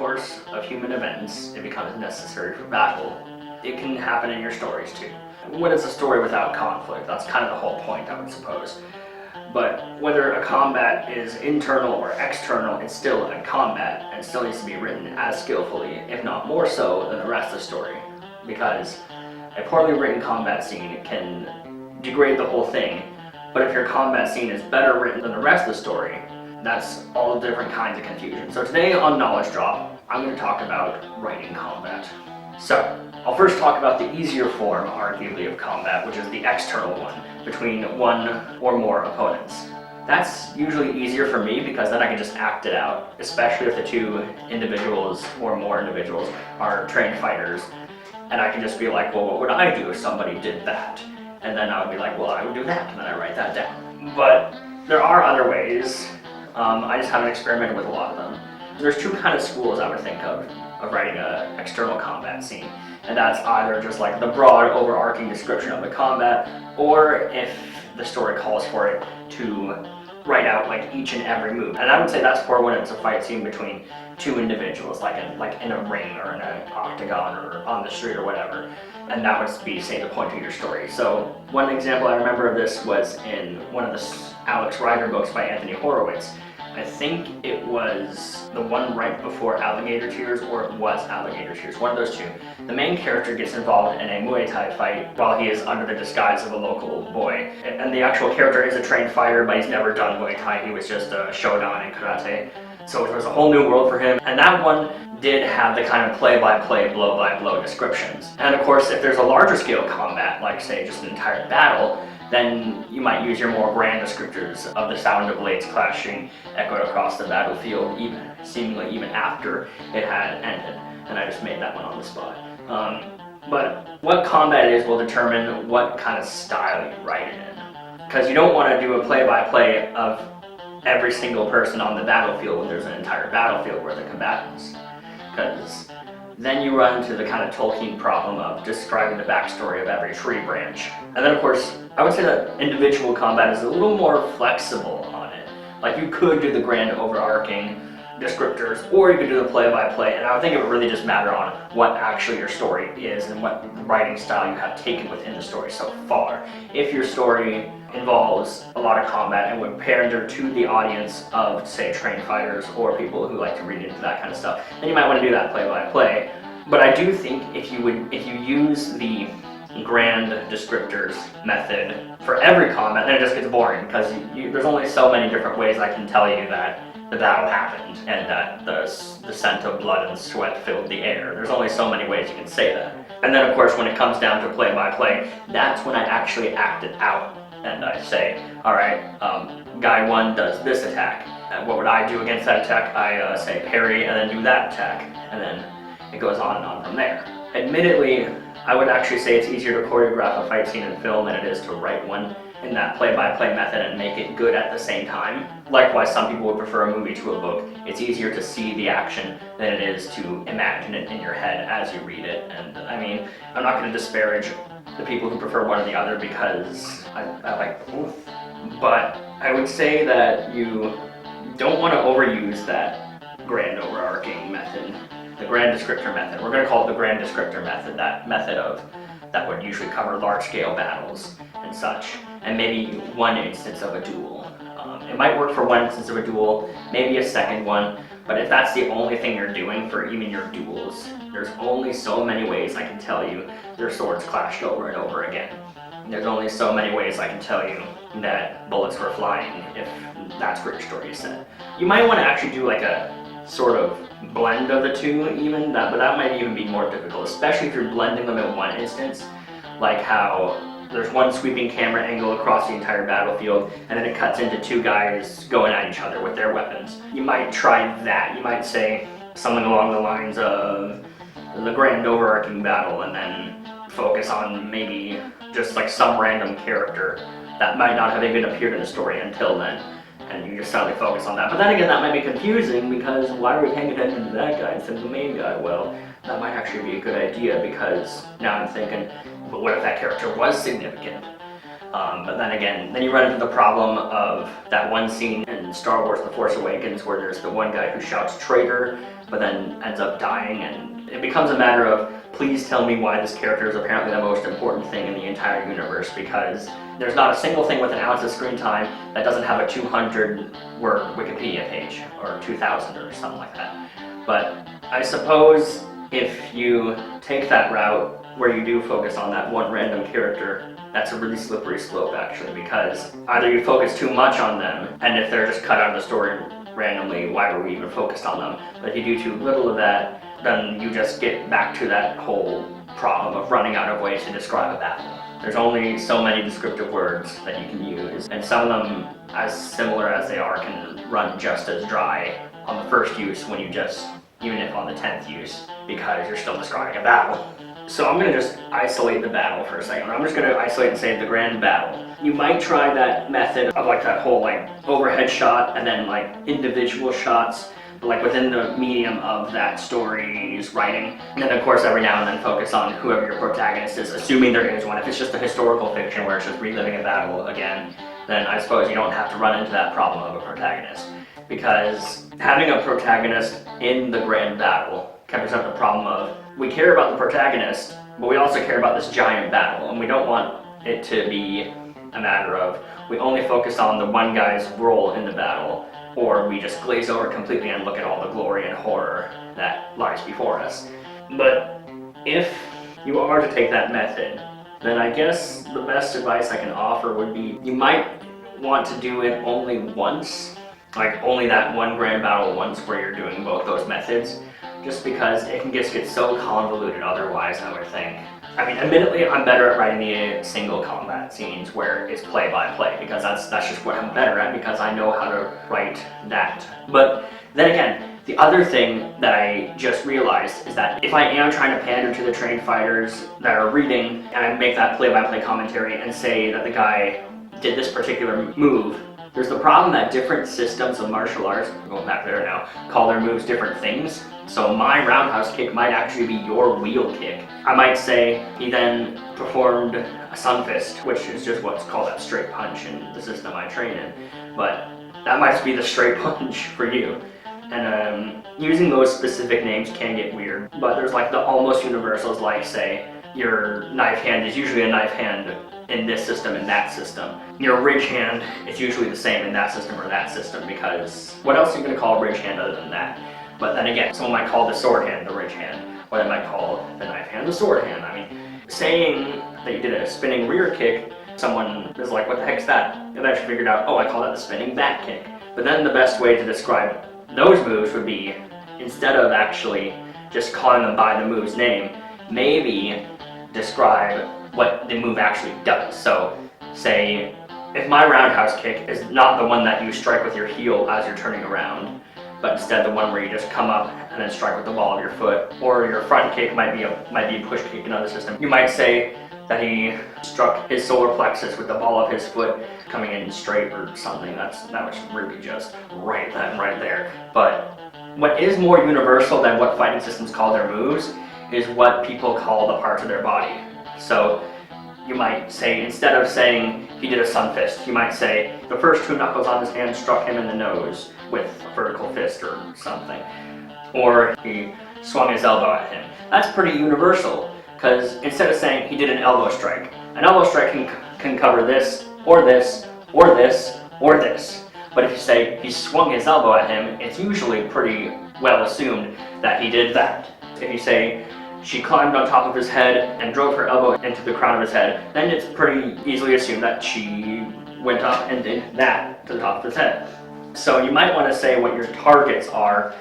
course of human events, it becomes necessary for battle. It can happen in your stories too. What is a story without conflict? That's kind of the whole point, I would suppose. But whether a combat is internal or external, it's still a combat and still needs to be written as skillfully, if not more so, than the rest of the story. Because a poorly written combat scene can degrade the whole thing, but if your combat scene is better written than the rest of the story, that's all different kinds of confusion. So today on Knowledge Drop, I'm going to talk about writing combat. So, I'll first talk about the easier form, arguably, of combat, which is the external one, between one or more opponents. That's usually easier for me because then I can just act it out, especially if the two individuals or more individuals are trained fighters. And I can just be like, well, what would I do if somebody did that? And then I would be like, well, I would do that, and then I write that down. But there are other ways. I just haven't experimented with a lot of them. There's two kind of schools I would think of writing an external combat scene. And that's either just like the broad overarching description of the combat, or if the story calls for it, to write out like each and every move. And I would say that's for when it's a fight scene between two individuals, like in a ring or in an octagon or on the street or whatever. And that would be, say, the point of your story. So one example I remember of this was in one of the Alex Rider books by Anthony Horowitz. I think it was the one right before Alligator Tears, or it was Alligator Tears, one of those two. The main character gets involved in a Muay Thai fight while he is under the disguise of a local boy. And the actual character is a trained fighter, but he's never done Muay Thai. He was just a shodan in karate. So it was a whole new world for him. And that one did have the kind of play-by-play, blow-by-blow descriptions. And of course, if there's a larger scale combat, like say just an entire battle, then you might use your more grand descriptors of the sound of blades clashing echoed across the battlefield, seemingly even after it had ended. And I just made that one on the spot. But what combat is will determine what kind of style you write it in. Because you don't want to do a play-by-play of every single person on the battlefield when there's an entire battlefield worth of combatants. Because then you run into the kind of Tolkien problem of describing the backstory of every tree branch. And then of course, I would say that individual combat is a little more flexible on it. Like you could do the grand overarching descriptors, or you could do the play-by-play, and I would think it would really just matter on what actually your story is and what writing style you have taken within the story so far. If your story involves a lot of combat and would pander to the audience of, say, trained fighters or people who like to read into that kind of stuff, then you might want to do that play-by-play. But I do think if you use the grand descriptors method for every combat, then it just gets boring, because there's only so many different ways I can tell you that the battle happened and that the scent of blood and sweat filled the air. There's only so many ways you can say that. And then of course when it comes down to play-by-play, that's when I actually act it out. And I say, alright, guy one does this attack. What would I do against that attack? I say parry and then do that attack. And then it goes on and on from there. Admittedly, I would actually say it's easier to choreograph a fight scene in film than it is to write one in that play-by-play method and make it good at the same time. Likewise, some people would prefer a movie to a book. It's easier to see the action than it is to imagine it in your head as you read it. And I mean, I'm not going to disparage the people who prefer one or the other, because I like both. But I would say that you don't want to overuse that grand overarching method, the grand descriptor method. We're going to call it the grand descriptor method, that method that would usually cover large-scale battles and such, and maybe one instance of a duel. It might work for one instance of a duel, maybe a second one, but if that's the only thing you're doing for even your duels, there's only so many ways I can tell you their swords clashed over and over again. There's only so many ways I can tell you that bullets were flying if that's where your story is set. You might want to actually do like a sort of blend of the two even, but that might even be more difficult, especially if you're blending them in one instance, like how there's one sweeping camera angle across the entire battlefield, and then it cuts into two guys going at each other with their weapons. You might try that. You might say something along the lines of the grand overarching battle, and then focus on maybe just like some random character that might not have even appeared in the story until then, and you just suddenly focus on that. But then again, that might be confusing, because why are we paying attention to that guy instead of the main guy? Well, that might actually be a good idea, because now I'm thinking, but what if that character was significant? But then again, then you run into the problem of that one scene in Star Wars The Force Awakens where there's the one guy who shouts traitor, but then ends up dying, and it becomes a matter of, please tell me why this character is apparently the most important thing in the entire universe, because there's not a single thing with an ounce of screen time that doesn't have a 200-word Wikipedia page, or 2,000 or something like that. But I suppose if you take that route where you do focus on that one random character, that's a really slippery slope actually, because either you focus too much on them, and if they're just cut out of the story randomly, why were we even focused on them? But if you do too little of that, then you just get back to that whole problem of running out of ways to describe a battle. There's only so many descriptive words that you can use, and some of them, as similar as they are, can run just as dry on the first use when you just, even if on the 10th use, because you're still describing a battle. So I'm going to just isolate the battle for a second. I'm just going to isolate and say the grand battle. You might try that method of like that whole like overhead shot and then like individual shots, like within the medium of that story's writing. And then of course every now and then focus on whoever your protagonist is, assuming there is one. If it's just a historical fiction where it's just reliving a battle again, then I suppose you don't have to run into that problem of a protagonist. Because having a protagonist in the grand battle can present the problem of, we care about the protagonist, but we also care about this giant battle, and we don't want it to be a matter of we only focus on the one guy's role in the battle, or we just glaze over completely and look at all the glory and horror that lies before us. But if you are to take that method, then I guess the best advice I can offer would be you might want to do it only once, like only that one grand battle once where you're doing both those methods, just because it can just get so convoluted otherwise, I would think. I mean, admittedly, I'm better at writing the single combat scenes where it's play-by-play, because that's just what I'm better at, because I know how to write that. But then again, the other thing that I just realized is that if I am trying to pander to the trained fighters that are reading, and I make that play-by-play commentary and say that the guy did this particular move, there's the problem that different systems of martial arts, I'm going back there now, call their moves different things. So my roundhouse kick might actually be your wheel kick. I might say he then performed a sun fist, which is just what's called that straight punch in the system I train in. But that might be the straight punch for you. And using those specific names can get weird, but there's like the almost universals, like say, your knife hand is usually a knife hand in this system and that system. Your ridge hand is usually the same in that system or that system, because what else are you going to call a ridge hand other than that? But then again, someone might call the sword hand the ridge hand, or they might call the knife hand the sword hand. I mean, saying that you did a spinning rear kick, someone is like, what the heck's that? And I actually figured out, oh, I call that the spinning back kick. But then the best way to describe those moves would be, instead of actually just calling them by the move's name, maybe describe what the move actually does. So, say, if my roundhouse kick is not the one that you strike with your heel as you're turning around, but instead the one where you just come up and then strike with the ball of your foot, or your front kick might be a push kick in another system. You might say that he struck his solar plexus with the ball of his foot coming in straight or something. That was really just right then, right there. But what is more universal than what fighting systems call their moves is what people call the parts of their body. So you might say, instead of saying he did a sun fist, you might say the first two knuckles on his hand struck him in the nose with a vertical fist or something. Or he swung his elbow at him. That's pretty universal, because instead of saying he did an elbow strike can cover this, or this, or this, or this. But if you say he swung his elbow at him, it's usually pretty well assumed that he did that. If you say she climbed on top of his head and drove her elbow into the crown of his head, then it's pretty easily assumed that she went up and did that to the top of his head. So you might want to say what your targets are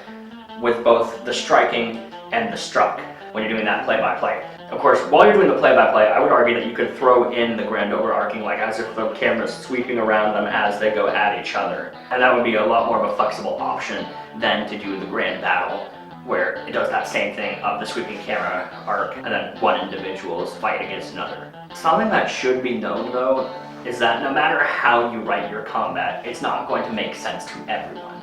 with both the striking and the struck when you're doing that play-by-play. Of course, while you're doing the play-by-play, I would argue that you could throw in the grand overarching, like as if the camera's sweeping around them as they go at each other. And that would be a lot more of a flexible option than to do the grand battle, where it does that same thing of the sweeping camera arc and then one individual's fight against another. Something that should be known though is that no matter how you write your combat, it's not going to make sense to everyone.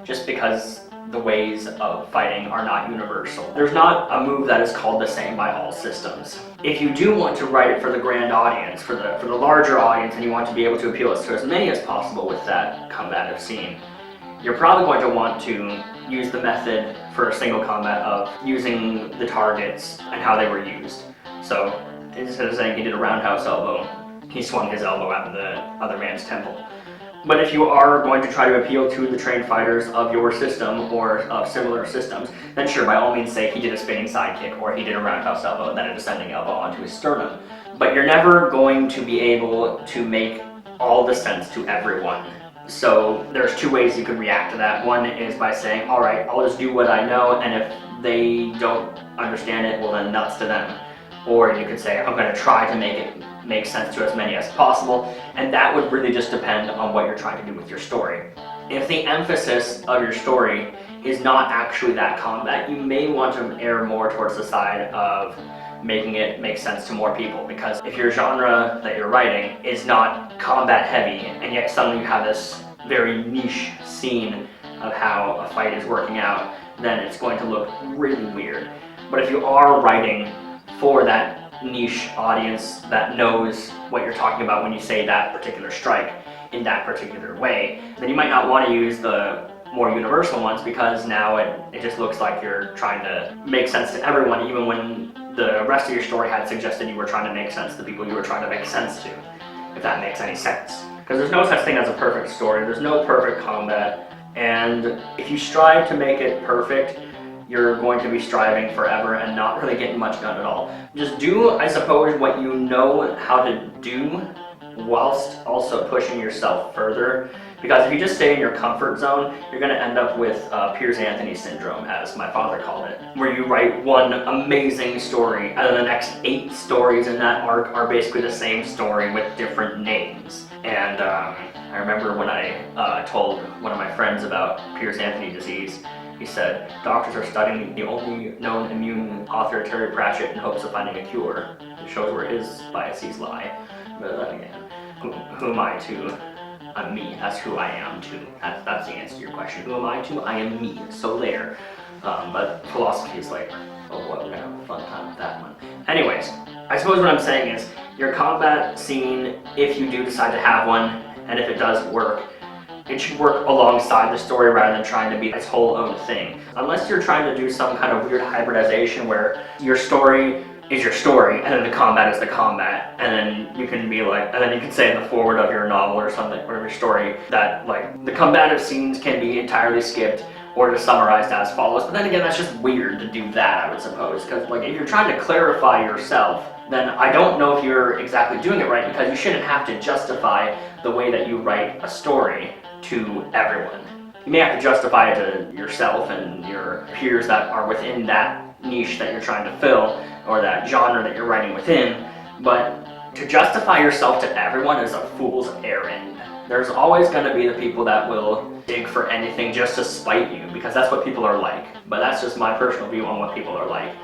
Just because the ways of fighting are not universal. There's not a move that is called the same by all systems. If you do want to write it for the grand audience, for the larger audience, and you want to be able to appeal to as many as possible with that combative scene, you're probably going to want to use the method for a single combat of using the targets and how they were used. So instead of saying he did a roundhouse elbow, he swung his elbow at the other man's temple. But if you are going to try to appeal to the trained fighters of your system or of similar systems, then sure, by all means say he did a spinning side kick, or he did a roundhouse elbow and then a descending elbow onto his sternum. But you're never going to be able to make all the sense to everyone. So there's two ways you could react to that. One is by saying, all right, I'll just do what I know, and if they don't understand it, well then nuts to them. Or you could say, I'm going to try to make it make sense to as many as possible, and that would really just depend on what you're trying to do with your story. If the emphasis of your story is not actually that combat, you may want to err more towards the side of making it make sense to more people, because if your genre that you're writing is not combat heavy, and yet suddenly you have this very niche scene of how a fight is working out, then it's going to look really weird. But if you are writing for that niche audience that knows what you're talking about when you say that particular strike in that particular way, then you might not want to use the more universal ones, because now it just looks like you're trying to make sense to everyone, even when the rest of your story had suggested you were trying to make sense to the people you were trying to make sense to, if that makes any sense. Because there's no such thing as a perfect story, there's no perfect combat, and if you strive to make it perfect, you're going to be striving forever and not really getting much done at all. Just do, I suppose, what you know how to do, whilst also pushing yourself further. Because if you just stay in your comfort zone, you're going to end up with Piers-Anthony syndrome, as my father called it, where you write one amazing story, and then the next 8 stories in that arc are basically the same story with different names. And I remember when I told one of my friends about Piers-Anthony disease, he said, doctors are studying the only known immune author, Terry Pratchett, in hopes of finding a cure. It shows where his biases lie. But then again, who am I to? I'm me. That's who I am too. That's the answer to your question. Who am I to? I am me. So there. But philosophy is later. Oh boy, we're gonna have a fun time with that one. Anyways, I suppose what I'm saying is, your combat scene, if you do decide to have one, and if it does work, it should work alongside the story rather than trying to be its whole own thing. Unless you're trying to do some kind of weird hybridization where your story is your story and then the combat is the combat, and then you can be like, and then you can say in the foreword of your novel or something, or your story, that like the combative scenes can be entirely skipped or just summarized as follows. But then again, that's just weird to do that, I would suppose, because like if you're trying to clarify yourself, then I don't know if you're exactly doing it right, because you shouldn't have to justify the way that you write a story to everyone. You may have to justify it to yourself and your peers that are within that niche that you're trying to fill, or that genre that you're writing within, but to justify yourself to everyone is a fool's errand. There's always going to be the people that will dig for anything just to spite you, because that's what people are like. But that's just my personal view on what people are like.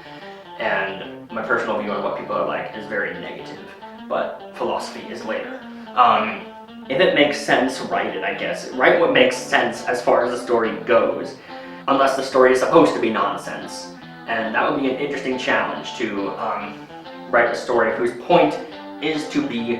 And my personal view on what people are like is very negative, but philosophy is later. If it makes sense, write it, I guess. Write what makes sense as far as the story goes, unless the story is supposed to be nonsense. And that would be an interesting challenge, to write a story whose point is to be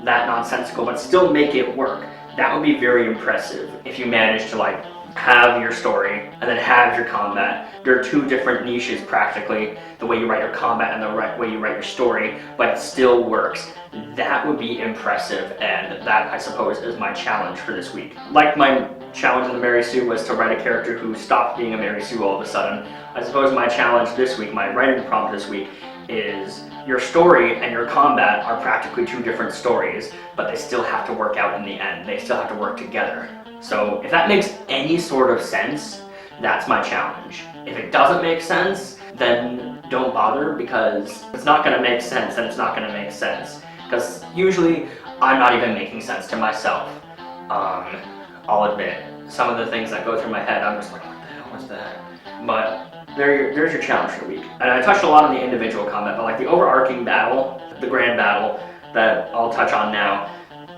that nonsensical, but still make it work. That would be very impressive if you manage to like have your story and then have your combat. There are two different niches practically, the way you write your combat and the way you write your story, but it still works. That would be impressive, and that, I suppose, is my challenge for this week. Like my challenge in the Mary Sue was to write a character who stopped being a Mary Sue all of a sudden, I suppose my challenge this week, my writing prompt this week, is your story and your combat are practically two different stories, but they still have to work out in the end. They still have to work together. So if that makes any sort of sense, that's my challenge. If it doesn't make sense, then don't bother, because if it's not going to make sense, then it's not going to make sense. Because usually I'm not even making sense to myself. I'll admit, some of the things that go through my head, I'm just like, what the hell was that? But there's your challenge for the week. And I touched a lot on the individual combat, but like the overarching battle, the grand battle that I'll touch on now,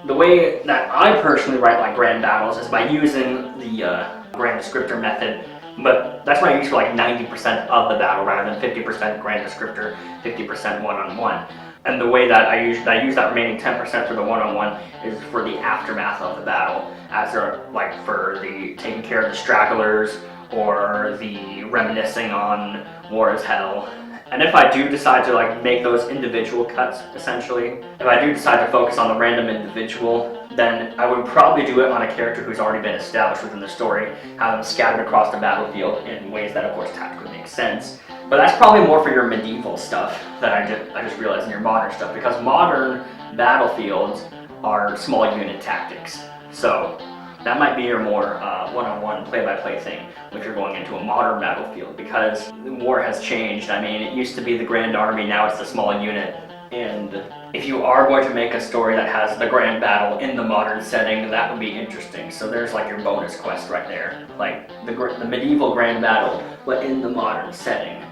the way that I personally write my grand battles is by using the grand descriptor method, But that's what I use for like 90% of the battle rather than 50% grand descriptor, 50% one-on-one. And the way that I use that remaining 10% for the one-on-one is for the aftermath of the battle, as they're like for the taking care of the stragglers or the reminiscing on War is Hell. And if I do decide to like make those individual cuts, essentially, if I do decide to focus on the random individual, then I would probably do it on a character who's already been established within the story, have them scattered across the battlefield in ways that of course tactically make sense. But that's probably more for your medieval stuff that I just realized in your modern stuff, because modern battlefields are small unit tactics. So that might be your more one-on-one play-by-play thing if you're going into a modern battlefield, because the war has changed. I mean, it used to be the grand army, now it's the small unit. And if you are going to make a story that has the grand battle in the modern setting, that would be interesting. So there's like your bonus quest right there, like the medieval grand battle, but in the modern setting.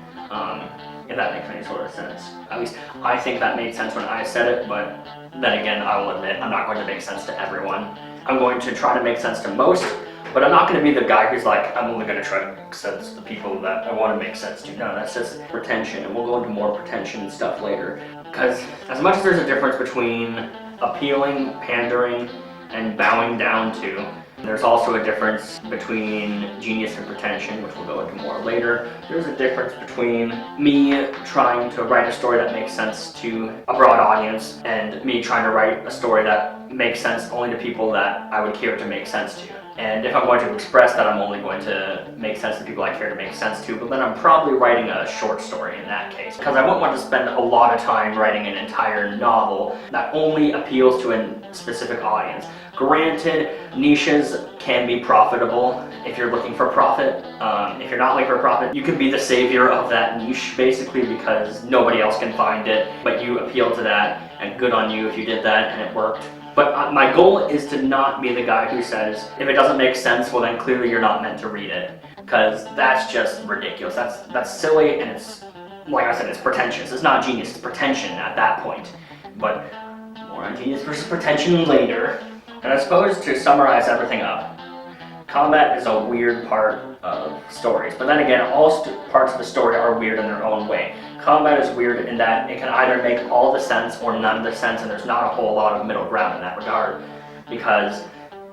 If that makes any sort of sense. At least I think that made sense when I said it, but then again, I will admit I'm not going to make sense to everyone. I'm going to try to make sense to most, but I'm not going to be the guy who's like, I'm only going to try to make sense to the people that I want to make sense to. No, that's just pretension, and we'll go into more pretension and stuff later. Because as much as there's a difference between appealing, pandering, and bowing down to, there's also a difference between genius and pretension, which we'll go into more later. There's a difference between me trying to write a story that makes sense to a broad audience and me trying to write a story that makes sense only to people that I would care to make sense to. And if I'm going to express that I'm only going to make sense to people I care to make sense to, but then I'm probably writing a short story in that case. Because I wouldn't want to spend a lot of time writing an entire novel that only appeals to a specific audience. Granted, niches can be profitable if you're looking for profit. If you're not looking for profit, you can be the savior of that niche, basically, because nobody else can find it, but you appeal to that, and good on you if you did that and it worked. But my goal is to not be the guy who says, if it doesn't make sense, well then clearly you're not meant to read it. Because that's just ridiculous. That's silly, and it's, like I said, it's pretentious. It's not genius, it's pretension at that point. But more on genius versus pretension later. And I suppose to summarize everything up, combat is a weird part of stories. But then again, all parts of the story are weird in their own way. Combat is weird in that it can either make all the sense or none of the sense, and there's not a whole lot of middle ground in that regard. Because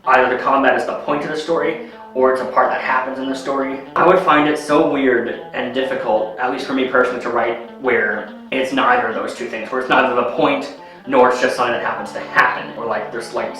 either the combat is the point of the story, or it's a part that happens in the story. I would find it so weird and difficult, at least for me personally, to write where it's neither of those two things, where it's neither the point nor it's just something that happens to happen, or like there's like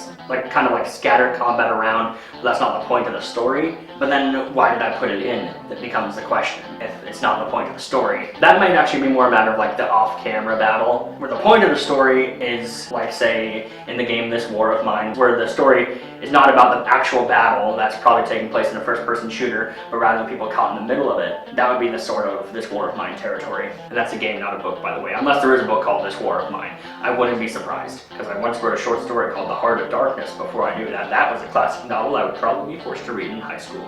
kind of like scattered combat around. Well, that's not the point of the story. But then why did I put it in? That becomes the question. If it's not the point of the story, that might actually be more a matter of like the off-camera battle, where the point of the story is like, say, in the game This War of Mine, where the story is not about the actual battle that's probably taking place in a first-person shooter, but rather than people caught in the middle of it. That would be the sort of This War of Mine territory. And that's a game, not a book, by the way. Unless there is a book called This War of Mine. I wouldn't be surprised, because I once wrote a short story called The Heart of Darkness before I knew that that was a classic novel I would probably be forced to read in high school.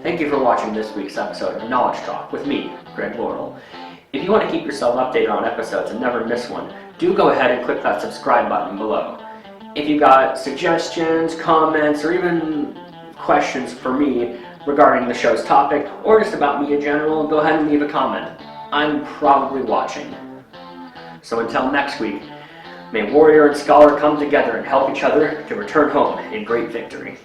Thank you for watching this week's episode of Knowledge Talk with me, Greg Laurel. If you want to keep yourself updated on episodes and never miss one, do go ahead and click that subscribe button below. If you got suggestions, comments, or even questions for me regarding the show's topic, or just about me in general, go ahead and leave a comment. I'm probably watching. So until next week, may warrior and scholar come together and help each other to return home in great victory.